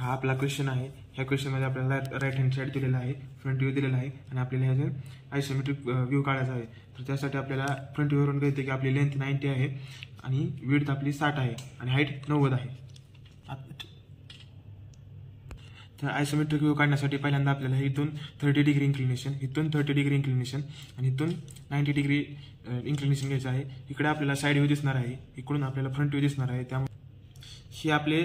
हा आपला क्वेश्चन आहे। ह्या क्वेश्चनमध्ये आपल्याला राईट हँड साईड दिलेला आहे, फ्रंट व्ह्यू दिलेला आहे आणि आपल्याला ह्याचे आयसोमेट्रिक व्ह्यू काढायचा आहे। तर त्यासाठी आपल्याला फ्रंट व्ह्यूवरून कळते की आपली लेंथ 90 आहे आणि विड्थ आपली 60 आहे आणि हाईट 90 आहे। तर आयसोमेट्रिक व्ह्यू काढण्यासाठी पहिल्यांदा आपल्याला इथून 30 डिग्री इन्क्लिनेशन, इथून 30 डिग्री इन्क्लिनेशन आणि इथून 90 डिग्री इन्क्लिनेशन घ्यायचं आहे। इकडे आपल्याला साईड व्ह्यू दिसणार आहे, इकडून आपल्याला फ्रंट व्ह्यू दिसणार आहे। त्यामुळे ही आपले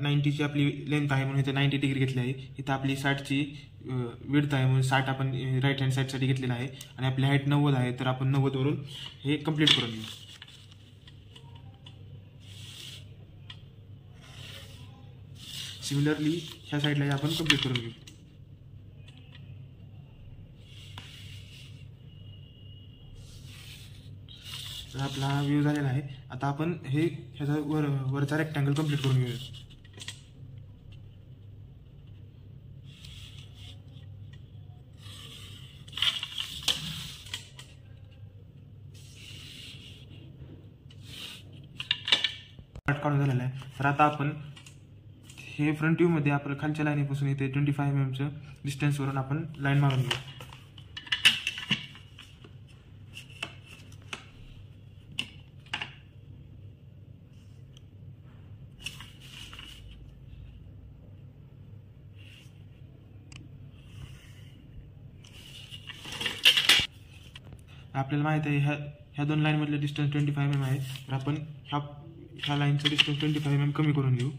90ची आपली लेंथ आहे म्हणून इथे 90 डिग्री घेतली आहे। इथं आपली 60ची विड्थ आहे म्हणून 60 आपण राईट हँड साईडसाठी घेतलेला आहे आणि आपली हाईट 90 आहे, तर आपण 90 वरून हे कंप्लीट करून घेऊ। सिमिलरली ह्या साईडला आपण कंप्लीट करून घेऊ। तर आपला व्ह्यू झालेला आहे। आता आपण ह्याचा वरचा रेक्टँगल कंप्लीट करून घेऊया। पार्ट काढून झालेला आहे। तर आता आपण हे फ्रंट व्ह्यू मध्ये आपण खालच्या लाईनीपासून इथे 25 mm डिस्टन्सवरून आपण लाईन मारून घेऊ। आपल्याला माहित आहे ह्या दोन लाईन मधले डिस्टन्स 25 mm आहे, तर आपण ह्या लाईनचं डिस्टन्स 25 mm कमी करून घेऊ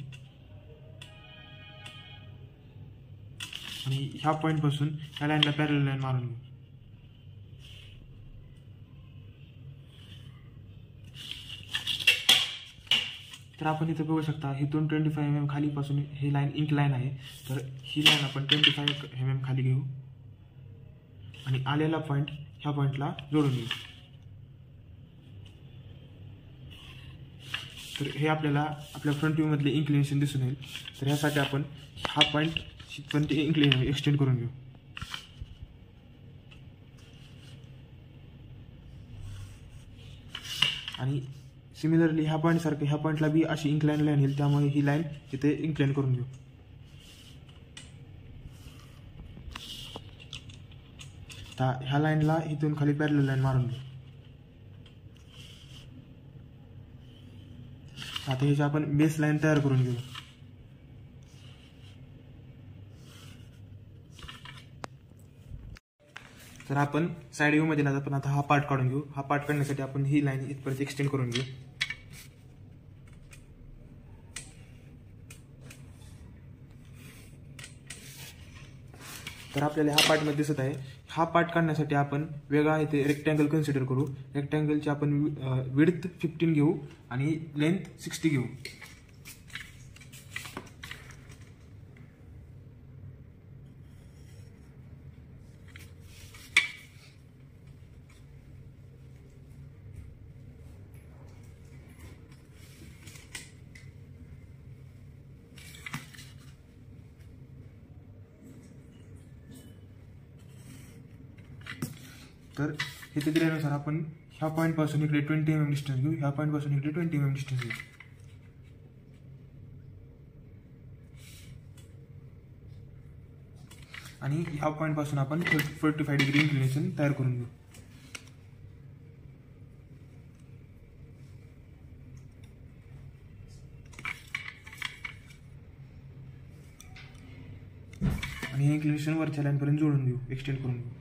आणि ह्या पॉईंट पासून ह्या लाईनला पॅरलल लाईन मारून घेऊ। तर आपण इथे बघू शकता इथून 25 mm खालीपासून ही लाईन इन्क्लाइन आहे, तर ही लाईन आपण 25 mm खाली घेऊ आणि आलेला पॉईंट ह्या पॉईंटला जोडून घेऊ। तर हे आपल्याला आपल्या फ्रंट व्ह्यू मधले इन्क्लिनेशन दिसून येईल। तर ह्यासाठी आपण हा पॉईंट पण ते एक्सटेंड करून घेऊ आणि सिमिलरली ह्या पॉईंट सारखं ह्या पॉईंटला बी अशी इन्क्लाइन लाईन येईल, त्यामुळे ही लाईन इथे इन्क्लाइन करून घेऊ। तर ह्या लाईनला इथून खाली पॅरलल लाईन मारून घेऊ। आता ह्याची आपण बेस लाईन तयार करून घेऊ। तर आपण साइड व्ह्यू मध्ये आपण आता हा पार्ट काढून घेऊ। हा पार्ट काढण्यासाठी आपण ही लाईन इथपर्यंत एक्सटेंड करून घेऊ। तर आपल्याला हा पार्ट मध्ये दिसत आहे। हा पार्ट काढण्यासाठी आपण वेगळा इथे रेक्टँगल कन्सिडर करू। रेक्टँगलची आपण विड्थ 15 घेऊ आणि लेंथ 60 घेऊ। तर इथे दिल्यानुसार आपण ह्या पॉईंट पासून इकडे 20 mm डिस्टन्स घेऊ, ह्या पॉईंट पासून इकडे 20 mm डिस्टन्स घेऊ आणि ह्या पॉईंट पासून आपण 45 डिग्री इन्क्लिनेशन तयार करून घेऊ। आणि हे इन्क्लिनेशन वरच्या लाईन पर्यंत जोडून घेऊ, एक्सटेंड करून घेऊ।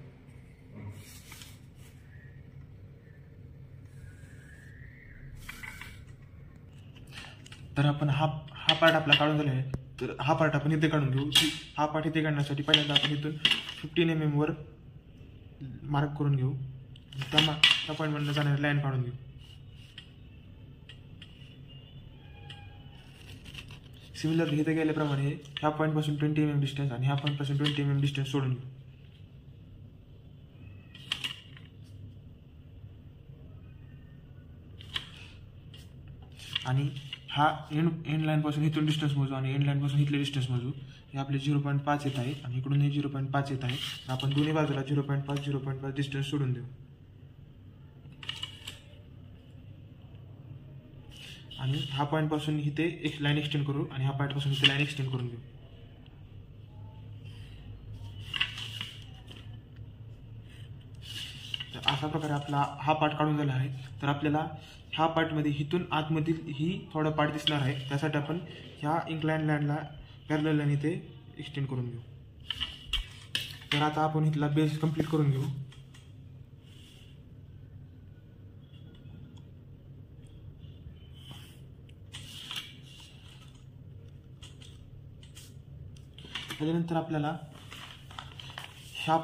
तर आपण हा पार्ट आपला काढून झाला आहे, तर हा पार्ट आपण इथे काढून घेऊ। हा पार्ट इथे काढण्यासाठी पहिल्यांदा आपण इथून 15 mm वर मार्क करून घेऊ, त्या पॉईंटमधून जाणारी लाईन काढून घेऊ। सिमिलरली इथे गेल्याप्रमाणे ह्या पॉईंट पासून 20 mm डिस्टन्स आणि ह्या पॉईंट पासून 20 mm डिस्टन्स सोडून घेऊ आणि हा एंड लाईन पासून इथून डिस्टन्स मोजू आणि एंड लाईन पासून इथले डिस्टन्स मोजू। हे आपले 0.5 येत आहे आणि इकडून हे 0.5 येत आहे। आपण दोन्ही बाजूला 0.5 डिस्टन्स सोडून देऊ आणि हा पॉईंट पासून इथे एक लाईन एक्सटेंड करू आणि ह्या पॉईंट पासून इथे लाईन एक्सटेंड करून घेऊ। तर अशा प्रकारे आपला हा पार्ट काढून झाला आहे. तर आपल्याला ह्या पार्टमध्ये इथून आतमधील ही थोडा पार्ट दिसणार आहे. त्यासाठी आपण ह्या इन्क्लाइन लाईनला पॅरलल लाईन इथे एक्सटेंड करून घेऊ. तर आता आपण इथला बेस कंप्लीट करून घेऊ. त्याच्यानंतर आपल्याला हा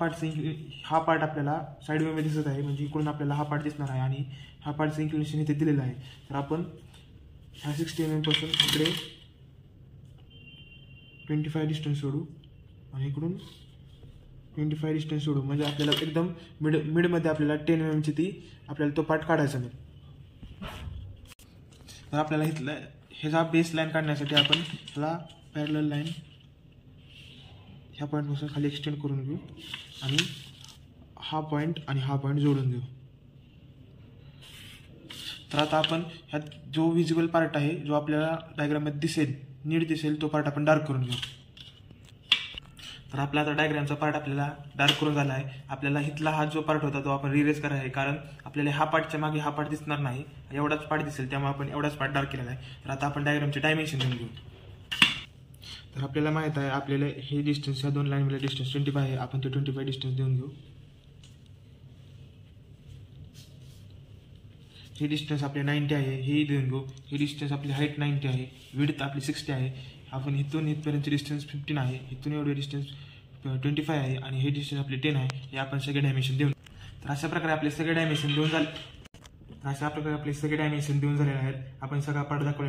पार्ट आपल्याला साईड व्ह्यूमध्ये दिसत आहे, म्हणजे इकडून आपल्याला हा पार्ट दिसणार आहे आणि हा पार्टचं इन्क्लिनेशन इथे दिलेलं आहे. तर आपण ह्या 60 mm पासून इकडे 25 डिस्टन्स सोडू आणि इकडून 25 डिस्टन्स सोडू, म्हणजे आपल्याला एकदम मिडमध्ये आपल्याला 10 mm ती आपल्याला तो पार्ट काढायचा नाही. तर आपल्याला इथलं ह्याचा बेस लाईन काढण्यासाठी आपण ह्याला पॅरलल लाईन ह्या पॉईंटपासून खाली एक्सटेंड करून घेऊ आणि हा पॉईंट आणि हा पॉईंट जोडून घेऊ. तर आता आपण ह्यात जो विजिबल पार्ट आहे, जो आपल्याला डायग्राममध्ये दिसेल, नीट दिसेल, तो पार्ट आपण डार्क करून घेऊ. तर आपला आता डायग्रामचा पार्ट आपल्याला डार्क करून झाला आहे. आपल्याला इथला हा जो पार्ट होता तो आपण रिरेज करायचा आहे, कारण आपल्याला हा पार्टच्या मागे हा पार्ट दिसणार नाही, एवढाच पार्ट दिसेल, त्यामुळे आपण एवढाच पार्ट डार्क केलेला आहे. तर आता आपण डायग्रामचे डायमेन्शन देऊन घेऊ. तर आपल्याला माहीत आहे आपल्याला हे डिस्टन्स, ह्या दोन लाईनमध्ये डिस्टन्स 25 आहे. आपण ते 25 डिस्टन्स देऊन घेऊ. हे डिस्टन्स आपले 90 आहे, हे देऊन घेऊ. हे डिस्टन्स आपली हाईट 90 आहे, विड्थ आपली 60 आहे. आपण इथून इथपर्यंतचे डिस्टन्स 15 आहे, इथून एवढे डिस्टन्स 25 आहे आणि हे डिस्टन्स आपले 10 आहे. हे आपण सगळे डायमेन्शन देऊन. तर अशा प्रकारे आपले सगळे डायमेन्शन देऊन झालेले आहेत. आपण सगळा पार्ट दाखवलेला